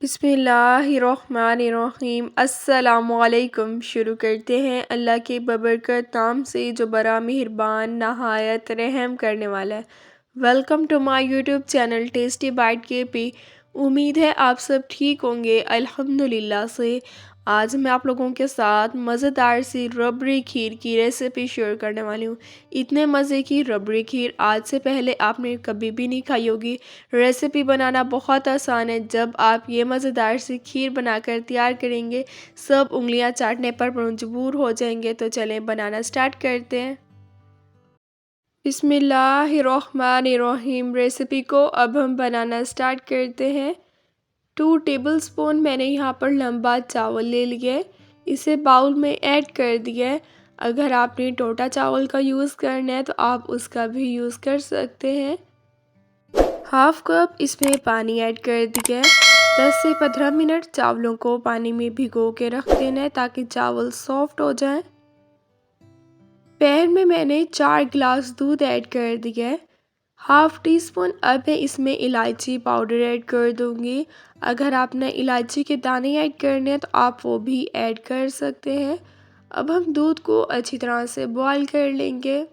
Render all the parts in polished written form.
बिस्मिल्लाहिर्रहमानिर्रहीम अस्सलामुअलैकुम। शुरू करते हैं अल्लाह के बबरकत नाम से जो बड़ा मेहरबान नहायत रहम करने वाला है। Welcome to my YouTube channel tasty bite K P. उम्मीद है आप सब ठीक होंगे अल्हम्दुलिल्लाह से। आज मैं आप लोगों के साथ मज़ेदार सी रबड़ी खीर की रेसिपी शेयर करने वाली हूँ। इतने मज़े की रबड़ी खीर आज से पहले आपने कभी भी नहीं खाई होगी। रेसिपी बनाना बहुत आसान है। जब आप ये मज़ेदार सी खीर बनाकर तैयार करेंगे सब उंगलियां चाटने पर मजबूर हो जाएंगे। तो चलें बनाना स्टार्ट करते हैं। बिस्मिल्लाहिर्रहमानिर्रहीम। रेसिपी को अब हम बनाना स्टार्ट करते हैं। 2 टेबलस्पून मैंने यहाँ पर लंबा चावल ले लिया है, इसे बाउल में ऐड कर दिया है। अगर आपने टोटा चावल का यूज़ करना है तो आप उसका भी यूज़ कर सकते हैं। हाफ कप इसमें पानी ऐड कर दिया है। 10 से 15 मिनट चावलों को पानी में भिगो के रख देना है ताकि चावल सॉफ्ट हो जाएं। पैन में मैंने 4 गिलास दूध ऐड कर दिया है। हाफ टी स्पून अब मैं इसमें इलायची पाउडर ऐड कर दूंगी। अगर आपने इलायची के दाने ऐड करने हैं तो आप वो भी ऐड कर सकते हैं। अब हम दूध को अच्छी तरह से बॉईल कर लेंगे।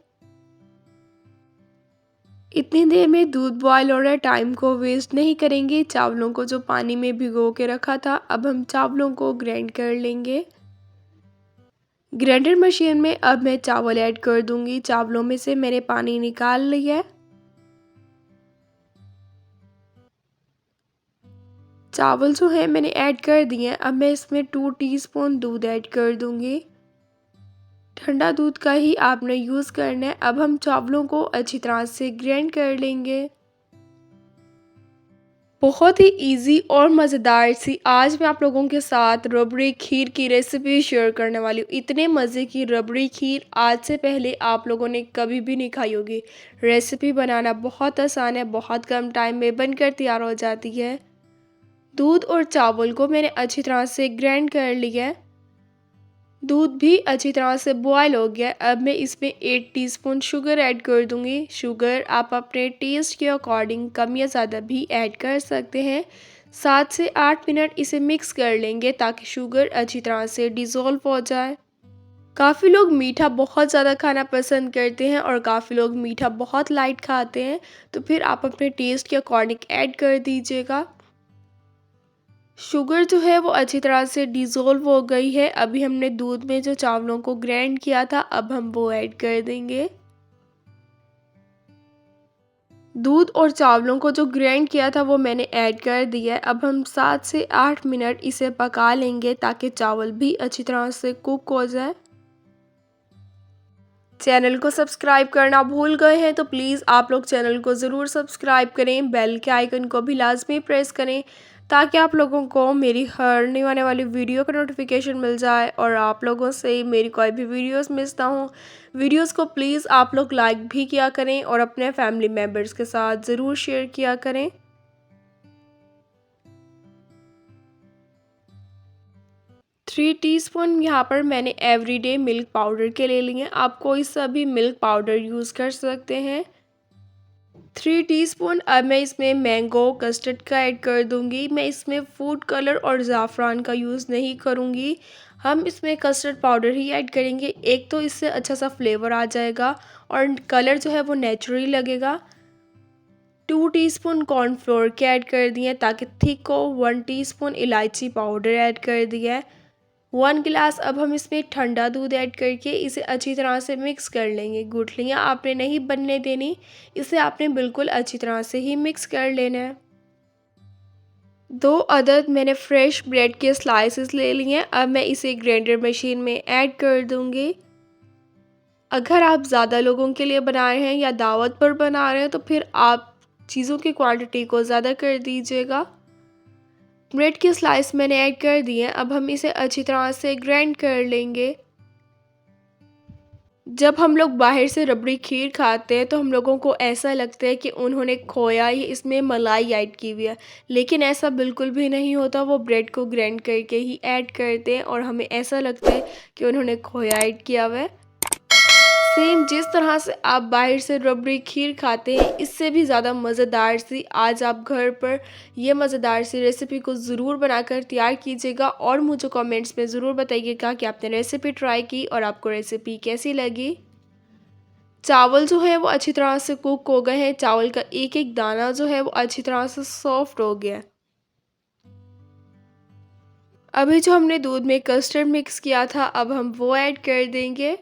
इतनी देर में दूध बॉईल हो रहा है, टाइम को वेस्ट नहीं करेंगे। चावलों को जो पानी में भिगो के रखा था अब हम चावलों को ग्राइंड कर लेंगे। ग्राइंडर मशीन में अब मैं चावल ऐड कर दूंगी। चावलों में से मैंने पानी निकाल लिया है। चावल जो है मैंने ऐड कर दिए हैं। अब मैं इसमें 2 टीस्पून दूध ऐड कर दूंगी। ठंडा दूध का ही आपने यूज़ करना है। अब हम चावलों को अच्छी तरह से ग्राइंड कर लेंगे। बहुत ही इजी और मज़ेदार सी आज मैं आप लोगों के साथ रबड़ी खीर की रेसिपी शेयर करने वाली हूँ। इतने मज़े की रबड़ी खीर आज से पहले आप लोगों ने कभी भी नहीं खाई होगी। रेसिपी बनाना बहुत आसान है, बहुत कम टाइम में बनकर तैयार हो जाती है। दूध और चावल को मैंने अच्छी तरह से ग्राइंड कर लिया है। दूध भी अच्छी तरह से बॉयल हो गया। अब मैं इसमें 8 टीस्पून शुगर ऐड कर दूंगी। शुगर आप अपने टेस्ट के अकॉर्डिंग कम या ज़्यादा भी ऐड कर सकते हैं। 7 से 8 मिनट इसे मिक्स कर लेंगे ताकि शुगर अच्छी तरह से डिज़ोल्व हो जाए। काफ़ी लोग मीठा बहुत ज़्यादा खाना पसंद करते हैं और काफ़ी लोग मीठा बहुत लाइट खाते हैं, तो फिर आप अपने टेस्ट के अकॉर्डिंग ऐड कर दीजिएगा। शुगर जो है वो अच्छी तरह से डिज़ोल्व हो गई है। अभी हमने दूध में जो चावलों को ग्राइंड किया था अब हम वो ऐड कर देंगे। दूध और चावलों को जो ग्राइंड किया था वो मैंने ऐड कर दिया है। अब हम 7 से 8 मिनट इसे पका लेंगे ताकि चावल भी अच्छी तरह से कुक हो जाए। चैनल को सब्सक्राइब करना भूल गए हैं तो प्लीज़ आप लोग चैनल को ज़रूर सब्सक्राइब करें, बेल के आइकन को भी लाजमी प्रेस करें ताकि आप लोगों को मेरी हर आने आने वाली वीडियो का नोटिफिकेशन मिल जाए और आप लोगों से मेरी कोई भी वीडियोस मिस ना हो। वीडियोस को प्लीज़ आप लोग लाइक भी किया करें और अपने फैमिली मेम्बर्स के साथ ज़रूर शेयर किया करें। 3 टीस्पून यहाँ पर मैंने एवरीडे मिल्क पाउडर के ले लिए हैं। आप कोई सा भी मिल्क पाउडर यूज़ कर सकते हैं। 3 टीस्पून अब मैं इसमें मैंगो कस्टर्ड का ऐड कर दूंगी। मैं इसमें फूड कलर और ज़ाफ़रान का यूज़ नहीं करूंगी। हम इसमें कस्टर्ड पाउडर ही ऐड करेंगे। एक तो इससे अच्छा सा फ्लेवर आ जाएगा और कलर जो है वो नेचुरली लगेगा। 2 टीस्पून कॉर्नफ्लोर के ऐड कर दिए ताकि थिक हो। 1 टीस्पून इलायची पाउडर ऐड कर दिया है। 1 गिलास अब हम इसमें ठंडा दूध ऐड करके इसे अच्छी तरह से मिक्स कर लेंगे। गुठलियाँ आपने नहीं बनने देनी, इसे आपने बिल्कुल अच्छी तरह से ही मिक्स कर लेना है। 2 अदद मैंने फ्रेश ब्रेड के स्लाइसेस ले लिए हैं। अब मैं इसे ग्राइंडर मशीन में ऐड कर दूंगी। अगर आप ज़्यादा लोगों के लिए बना रहे हैं या दावत पर बना रहे हैं तो फिर आप चीज़ों की क्वांटिटी को ज़्यादा कर दीजिएगा। ब्रेड के स्लाइस मैंने ऐड कर दिए हैं। अब हम इसे अच्छी तरह से ग्राइंड कर लेंगे। जब हम लोग बाहर से रबड़ी खीर खाते हैं तो हम लोगों को ऐसा लगता है कि उन्होंने खोया ही इसमें मलाई ऐड की हुई है, लेकिन ऐसा बिल्कुल भी नहीं होता। वो ब्रेड को ग्राइंड करके ही ऐड करते हैं और हमें ऐसा लगता है कि उन्होंने खोया ऐड किया हुआ है। सेम जिस तरह से आप बाहर से रबड़ी खीर खाते हैं, इससे भी ज़्यादा मज़ेदार सी आज आप घर पर ये मज़ेदार सी रेसिपी को ज़रूर बनाकर तैयार कीजिएगा और मुझे कमेंट्स में ज़रूर बताइएगा कि आपने रेसिपी ट्राई की और आपको रेसिपी कैसी लगी। चावल जो है वो अच्छी तरह से कुक हो गए हैं, चावल का एक एक दाना जो है वो अच्छी तरह से सॉफ्ट हो गया है। अभी जो हमने दूध में कस्टर्ड मिक्स किया था, अब हम वो ऐड कर देंगे।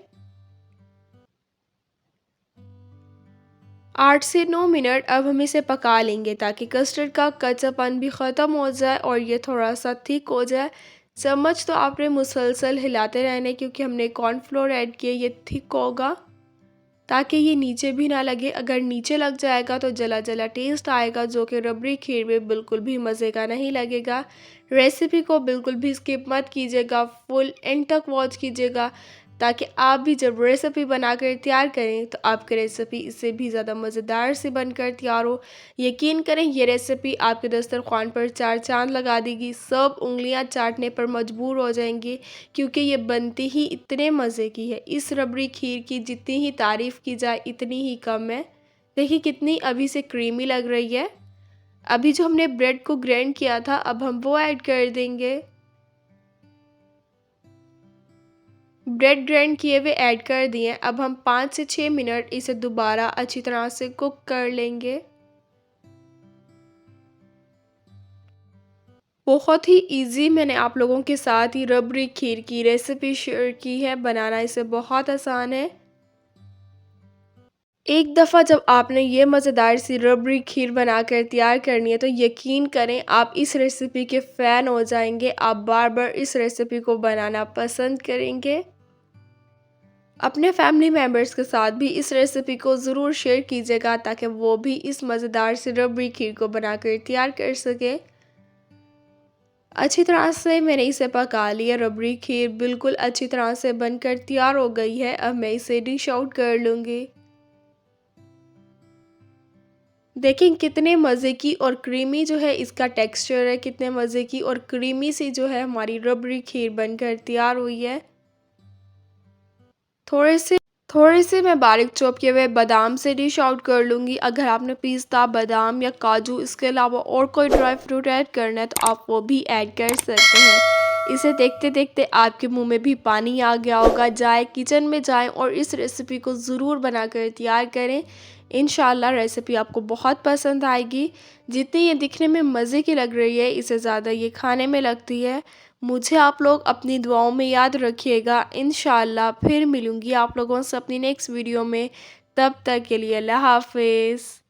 8 से 9 मिनट अब हम इसे पका लेंगे ताकि कस्टर्ड का कच्चापन भी ख़त्म हो जाए और ये थोड़ा सा थिक हो जाए। चम्मच तो आपने मुसलसल हिलाते रहना है क्योंकि हमने कॉर्नफ्लोर ऐड किया, ये थिक होगा ताकि ये नीचे भी ना लगे। अगर नीचे लग जाएगा तो जला जला टेस्ट आएगा जो कि रबड़ी खीर में बिल्कुल भी मज़े का नहीं लगेगा। रेसिपी को बिल्कुल भी स्किप मत कीजिएगा, फुल एंड तक वॉच कीजिएगा ताकि आप भी जब रेसिपी बनाकर तैयार करें तो आपकी रेसिपी इससे भी ज़्यादा मज़ेदार से बनकर तैयार हो। यकीन करें ये रेसिपी आपके दस्तरखान पर चार चांद लगा देगी, सब उंगलियां चाटने पर मजबूर हो जाएंगी क्योंकि ये बनती ही इतने मज़े की है। इस रबड़ी खीर की जितनी ही तारीफ़ की जाए इतनी ही कम है। देखिए कितनी अभी से क्रीमी लग रही है। अभी जो हमने ब्रेड को ग्राइंड किया था अब हम वो ऐड कर देंगे। ब्रेड ग्राइंड किए हुए ऐड कर दिए। अब हम 5 से 6 मिनट इसे दोबारा अच्छी तरह से कुक कर लेंगे। बहुत ही इजी मैंने आप लोगों के साथ ही रबड़ी खीर की रेसिपी शेयर की है, बनाना इसे बहुत आसान है। एक दफ़ा जब आपने ये मज़ेदार सी रबड़ी खीर बनाकर तैयार करनी है तो यकीन करें आप इस रेसिपी के फ़ैन हो जाएंगे, आप बार बार इस रेसिपी को बनाना पसंद करेंगे। अपने फैमिली मेम्बर्स के साथ भी इस रेसिपी को ज़रूर शेयर कीजिएगा ताकि वो भी इस मज़ेदार से रबड़ी खीर को बनाकर तैयार कर सके। अच्छी तरह से मैंने इसे पका लिया। रबड़ी खीर बिल्कुल अच्छी तरह से बनकर तैयार हो गई है। अब मैं इसे डिश आउट कर लूँगी। देखें कितने मज़े की और क्रीमी जो है इसका टेक्सचर है, कितने मज़े की और क्रीमी सी जो है हमारी रबड़ी खीर बनकर तैयार हुई है। थोड़े से थोड़े से मैं बारीक चॉप किए हुए बादाम से डिश आउट कर लूँगी। अगर आपने पिस्ता, बादाम या काजू इसके अलावा और कोई ड्राई फ्रूट ऐड करना है तो आप वो भी ऐड कर सकते हैं। इसे देखते देखते आपके मुंह में भी पानी आ गया होगा। जाए किचन में जाएं और इस रेसिपी को ज़रूर बनाकर तैयार करें। इंशाल्लाह रेसिपी आपको बहुत पसंद आएगी। जितनी ये दिखने में मज़े की लग रही है इससे ज़्यादा ये खाने में लगती है। मुझे आप लोग अपनी दुआओं में याद रखिएगा। इंशाल्लाह फिर मिलूँगी आप लोगों से अपनी नेक्स्ट वीडियो में। तब तक के लिए अल्लाह हाफ़िज़।